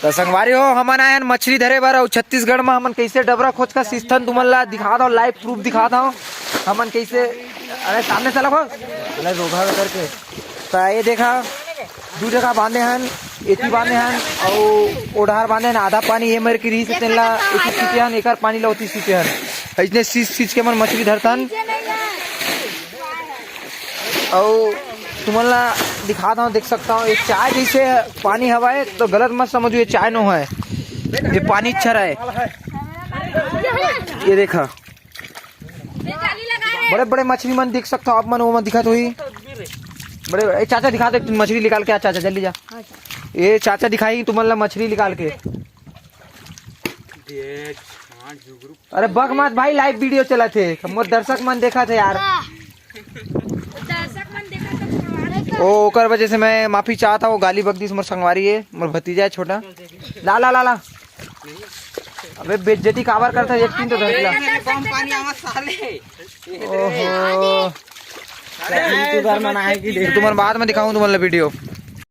तो संगवारी हो हमन आए मछली धरे बर और छत्तीसगढ़ में हमन कैसे डबरा खोज का सिस्टम तुमन ला दिखा दो, लाइव प्रूफ दिखा दो हमन कैसे। अरे सामने चला हो अरे रोगा करके तो ये देखा दू जगह बांधे हन, एती बांधे हन और ओढ़ार बांधे हन। आधा पानी ये मर की रही से तेला एती सीते हन, एकर पानी ला ओती सीते हन। इसने सींच के मन मछली धरतन और तुमन ला दिखा दो, देख सकता हूँ। ये चाय जैसे पानी हवा है तो गलत मत समझो, ये चाय नो है, ये पानी अच्छा है। ये देखा बड़े बड़े मछली मन देख सकता हो आप मन, वो मन दिखा तो ही बड़े। चाचा दिखा दे मछली निकाल के, चाचा जल्दी जा। ये चाचा दिखाई तुमन ला मछली निकाल के। अरे बग मत भाई, लाइव वीडियो चला थे, मोर दर्शक मन देखा थे यार। ओ ओकर वजह से मैं माफी चाहता हूँ, गाली बक दी मोर संगवारी है, मोर भतीजा है छोटा। ला ला ला ला अबे बेइज्जती काबर करता है, एक तीन तो धर ला। ओहो तुम्हारे बाद में दिखाऊं तुम्हारा वीडियो।